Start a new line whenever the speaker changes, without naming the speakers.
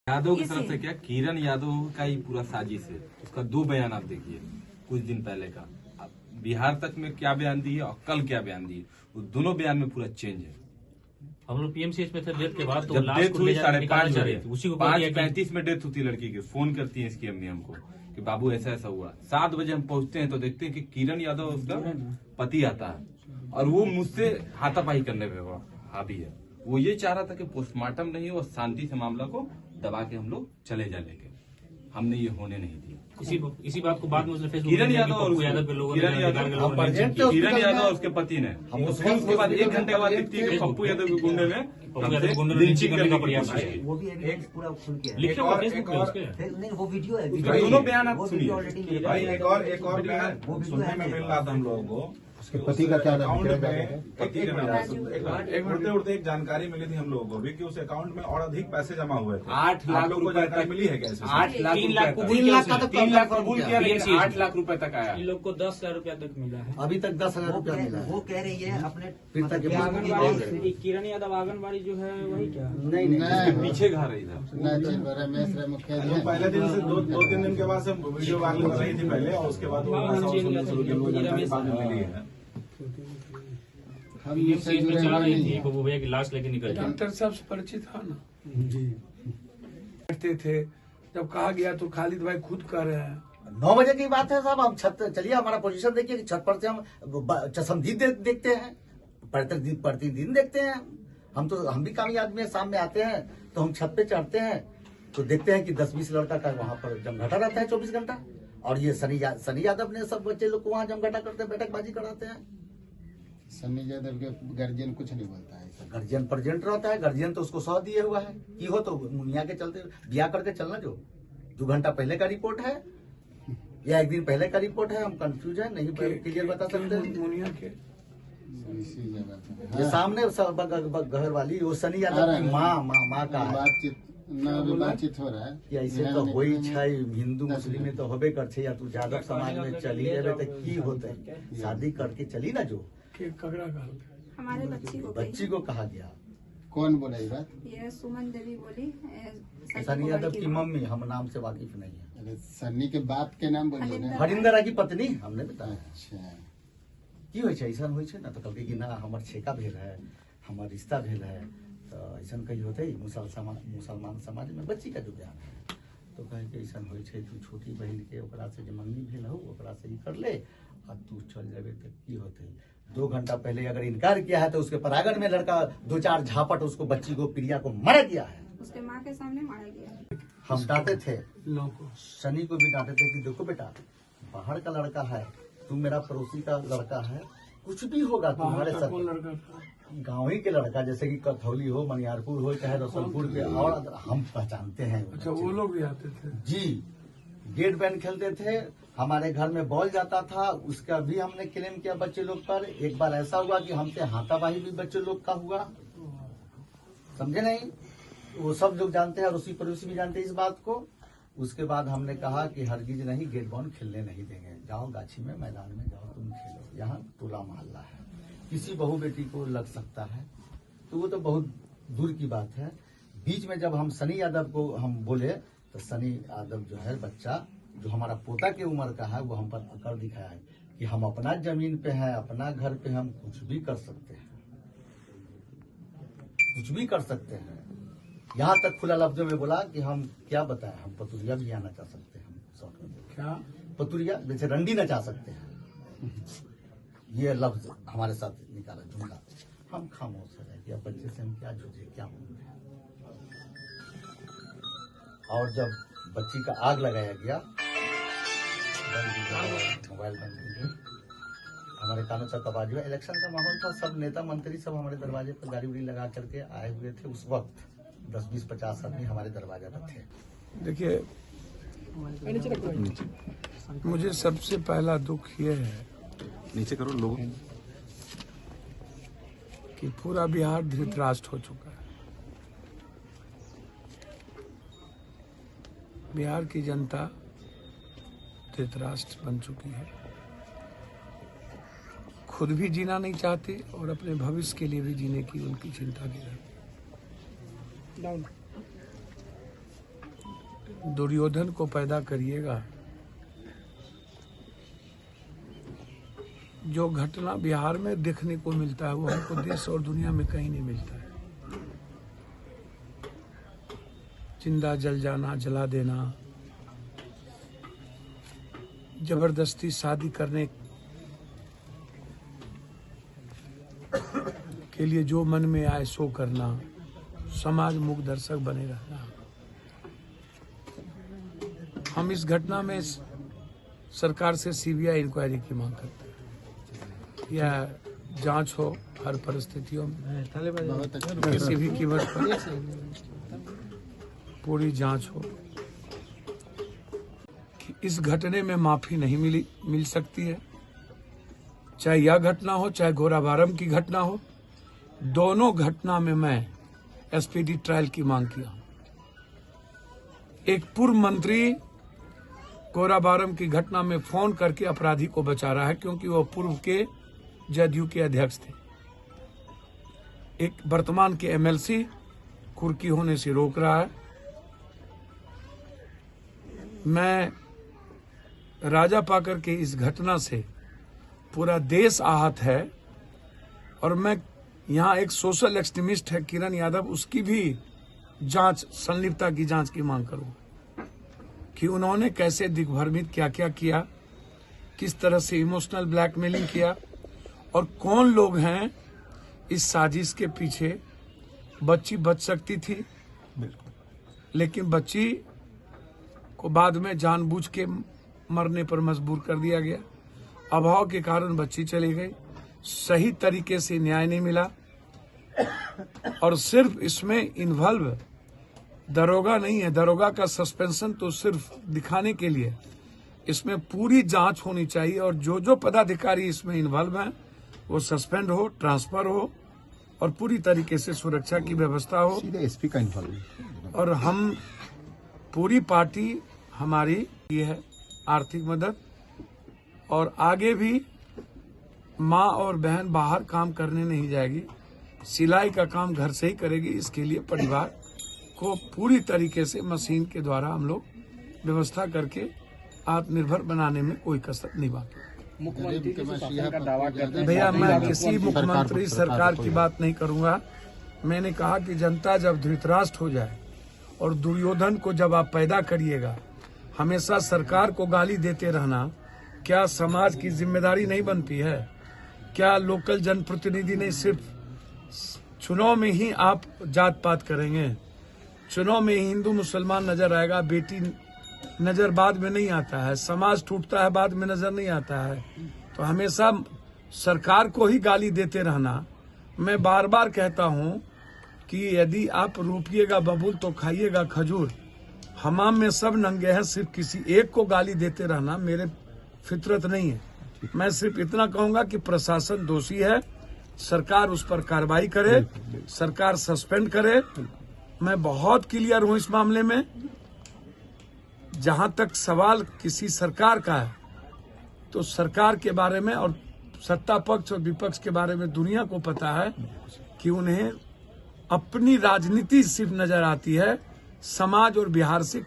यादव की तरफ से क्या, किरण यादव का ही पूरा साजिश है। उसका 2 बयान आप देखिए कुछ दिन पहले का, बिहार तक में क्या बयान दिए और कल क्या बयान दिए, वो दोनों बयान में पूरा चेंज है।
हम लोग पीएमसीएच में थे डेथ के बाद, तो
जब डेथ हुई 5:30 बजे,
उसी को
5:35 में डेथ होती लड़की की, फोन करती है इसकी अम्मी हमको कि बाबू ऐसा ऐसा हुआ। 7 बजे हम पहुंचते हैं तो देखते हैं कि किरण यादव उसका पति आता है और वो मुझसे हाथापाई करने पे हावी है। वो ये चाह रहा था कि पोस्टमार्टम नहीं हो, शांति से मामला को दबा के हम लोग चले जा लेके, हमने ये होने नहीं दिया।
इसी बात को बाद में उसने फेसबुक
किरण यादव और उसके पति ने फिर उसके बाद 1 घंटे के बाद दिखती है कि पप्पू यादव के गुंडे में लिंचिंग करने का प्रयास किया।
वो भी एक पूरा खुल के
लिखे हुए फेसबुक पे उसके
नहीं, वो वीडियो है।
दोनों बयान आप सुनिए
भाई। एक और बयान सुनने में मिल रहा था हम लोगों को,
उसके पति का क्या नाम है?
एक उड़ते उड़ते एक जानकारी मिली थी हम लोगों को भी कि उस अकाउंट में और अधिक पैसे जमा हुए थे।
8 लाख
को जानकारी मिली है कैसे?
8 लाख
3 लाख
कबूल किया, लेकिन 8 लाख रुपए तक आया।
इन लोग को 10,000 रुपया तक मिला है।
अभी तक 10,000 रुपया मिला है।
वो कह रही है अपने
फिर तक
किरण यादव आंगनबाड़ी जो है वही क्या
नहीं
पीछे घर है इधर।
रमेश रे मुखिया जी
पहले दिन से 2-3 दिन के बाद से वीडियो वायरल कर रही थी पहले, और उसके बाद मिली है।
हम
पीएमसीएच में चला रही थी वो भैया की लाश लेके निकल गई।
डॉक्टर साहब से परिचित था ना जी, बैठते थे जब कहा गया तो खालिद भाई खुद कह रहे हैं
9 बजे की बात है साहब। हम छत चलिए, हमारा पोजीशन देखिए, छत पर से हम चशमदीद देखते हैं, प्रतिदिन देखते हैं। हम भी कामी आदमी है, शाम में आते हैं तो हम छत पे चढ़ते हैं तो देखते हैं कि 10-20 लड़का का वहाँ पर जमघटा रहता है 24 घंटा। और ये सनी यादव ने सब बच्चे लोग को वहाँ जमघटा करते हैं, बैठकबाजी कराते हैं।
सनी यादव के गार्जियन कुछ नहीं बोलता है।
गार्जियन प्रेजेंट रहता है, गार्जियन तो उसको 100 दिए हुआ है कि हो तो मुनिया के चलते ब्याह करके चलना। जो 2 घंटा पहले का रिपोर्ट है या 1 दिन पहले का रिपोर्ट है, हम कंफ्यूज है, नहीं क्लियर बता सकते।
मुनिया के
इसी जगह
ये सामने घर वाली वो सनी यादव की माँ का
बातचीत हो रहा है
कि ऐसे तो होई छै, हिंदू मुस्लिम में तो होबे कर छै, या तू यादव समाज में चली जेबे तो की होते, शादी करके चली ना जो
कगड़ा का
हमारे
बच्ची को कहा गया।
कौन बोला ये बात?
ये सुमन देवी बोली,
सनी यादव की मम्मी, हम नाम से वाकिफ नहीं है।
अरे सन्नी के बाप के नाम बोलिए ना।
हरिंदरा की पत्नी हमने बताया।
अच्छा
की होइ छै, ऐसा होइ छै ना तो कहते कि ना हमार छेका भेल है, हमार रिश्ता भेल है, तो ऐसा कहीं होते ही मुसलमान समाज में बच्ची का जो बयान है तो कहे कि ऐसा होइ छै, तू छोटी बहन के ओकरा से जो मंगनी भेल हो ओकरा से ही कर ले और तू चल जाबे तो की होते। 2 घंटा पहले अगर इनकार किया है तो उसके परागण में लड़का 2-4 झापट उसको बच्ची को प्रिया को मारा गया है,
उसके माँ के सामने मारा गया।
हम डांटे थे,
लोगों
सनी को भी डांटे थे कि देखो बेटा बाहर का लड़का है, तू मेरा पड़ोसी का लड़का है, कुछ भी होगा तुम्हारे साथ,
लड़का था
गाँव ही के लड़का जैसे कि कथौली हो, मनियारपुर हो, चाहे रसलपुर के, और हम पहचानते हैं।
अच्छा, वो लोग भी आते थे
जी, गेट बैंड खेलते थे, हमारे घर में बॉल जाता था, उसका भी हमने क्लेम किया बच्चे लोग पर। एक बार ऐसा हुआ कि हमसे हाथापाई भी बच्चे लोग का हुआ, समझे नहीं, वो सब लोग जानते हैं और उसी पड़ोसी भी जानते हैं इस बात को। उसके बाद हमने कहा कि हरगिज नहीं, गेट बाउंड खेलने नहीं देंगे, जाओ गाछी में मैदान में जाओ तुम खेलो, यहाँ टोला मोहल्ला है, किसी बहू बेटी को लग सकता है तो वो तो बहुत दूर की बात है। बीच में जब हम सनी यादव को हम बोले तो सनी यादव जो है बच्चा जो हमारा पोता के उम्र का है वो हम पर अकड़ दिखाया है कि हम अपना जमीन पे हैं, अपना घर पे हम कुछ भी कर सकते हैं, कुछ भी कर सकते हैं। यहाँ तक खुला लफ्जों में बोला कि हम क्या बताएं, हम पतुरिया भी आना चाह सकते हैं, हम शॉर्ट में
क्या
पतुरिया जैसे रंडी नचा सकते हैं, ये लफ्ज हमारे साथ निकाला जुमला। हम खामोश रह गया, बच्चे से हम क्या जूझे क्या बोले। और जब बच्ची का आग लगाया गया, मोबाइल बंद कीजिए, हमारे कानों तक आवाज हुआ। इलेक्शन का माहौल था, सब नेता मंत्री सब हमारे दरवाजे पर गाड़ी उड़ी लगा करके आए हुए थे। उस वक्त 10-20-50 आदमी हमारे दरवाजे पर थे।
देखिए, मुझे सबसे पहला दुख ये है
नीचे करो लोग
कि पूरा बिहार धृतराष्ट्र हो चुका है। बिहार की जनता धृतराष्ट्र बन चुकी है, खुद भी जीना नहीं चाहती और अपने भविष्य के लिए भी जीने की उनकी चिंता की है। दुर्योधन को पैदा करिएगा। जो घटना बिहार में देखने को मिलता है वो हमको देश और दुनिया में कहीं नहीं मिलता है। जिंदा जल जाना, जला देना, जबरदस्ती शादी करने के लिए जो मन में आए सो करना, समाज मूक दर्शक बने रहना। हम इस घटना में सरकार से सीबीआई इंक्वायरी की मांग करते हैं, या जांच हो हर परिस्थितियों में, किसी भी कीमत पर पूरी जांच हो। कि इस घटने में माफी नहीं मिल सकती है, चाहे यह घटना हो चाहे घोराबारम की घटना हो। दोनों घटना में मैं एसपीडी ट्रायल की मांग किया। एक पूर्व मंत्री घोराबारम की घटना में फोन करके अपराधी को बचा रहा है, क्योंकि वह पूर्व के जदयू के अध्यक्ष थे। एक वर्तमान के एमएलसी कुर्की होने से रोक रहा है। मैं राजा पाकर के इस घटना से पूरा देश आहत है, और मैं यहाँ एक सोशल एक्सट्रीमिस्ट है किरण यादव, उसकी भी जांच, संलिप्तता की जांच की मांग करूं कि उन्होंने कैसे दिग्भ्रमित क्या क्या किया, किस तरह से इमोशनल ब्लैकमेलिंग किया, और कौन लोग हैं इस साजिश के पीछे। बच्ची बच सकती थी, लेकिन बच्ची को बाद में जानबूझ के मरने पर मजबूर कर दिया गया। अभाव के कारण बच्ची चली गई, सही तरीके से न्याय नहीं मिला, और सिर्फ इसमें इन्वॉल्व दरोगा नहीं है। दरोगा का सस्पेंशन तो सिर्फ दिखाने के लिए, इसमें पूरी जांच होनी चाहिए, और जो जो पदाधिकारी इसमें इन्वॉल्व हैं वो सस्पेंड हो, ट्रांसफर हो, और पूरी तरीके से सुरक्षा की व्यवस्था हो।
सीधे एसपी का इन्वॉल्व।
और हम पूरी पार्टी हमारी ये है आर्थिक मदद, और आगे भी माँ और बहन बाहर काम करने नहीं जाएगी, सिलाई का काम घर से ही करेगी। इसके लिए परिवार को पूरी तरीके से मशीन के द्वारा हम लोग व्यवस्था करके आत्मनिर्भर बनाने में कोई कसर नहीं बाकी।
मुख्यमंत्री जी शासन का दावा करते हैं।
भैया, मैं किसी मुख्यमंत्री सरकार की बात नहीं करूंगा। मैंने कहा कि जनता जब धृतराष्ट्र हो जाए और दुर्योधन को जब आप पैदा करिएगा, हमेशा सरकार को गाली देते रहना क्या समाज की जिम्मेदारी नहीं बनती है? क्या लोकल जनप्रतिनिधि नहीं सिर्फ चुनाव में ही आप जात पात करेंगे? चुनाव में हिंदू मुसलमान नजर आएगा, बेटी नजर बाद में नहीं आता है, समाज टूटता है बाद में नजर नहीं आता है। तो हमेशा सरकार को ही गाली देते रहना। मैं बार बार कहता हूं कि यदि आप रोपिएगा बबूल तो खाइएगा खजूर। हमाम में सब नंगे हैं, सिर्फ किसी एक को गाली देते रहना मेरे फितरत नहीं है। मैं सिर्फ इतना कहूंगा कि प्रशासन दोषी है, सरकार उस पर कार्रवाई करे, सरकार सस्पेंड करे। मैं बहुत क्लियर हूं इस मामले में। जहां तक सवाल किसी सरकार का है, तो सरकार के बारे में और सत्ता पक्ष और विपक्ष के बारे में दुनिया को पता है कि उन्हें अपनी राजनीति सिर्फ नजर आती है, समाज और बिहार से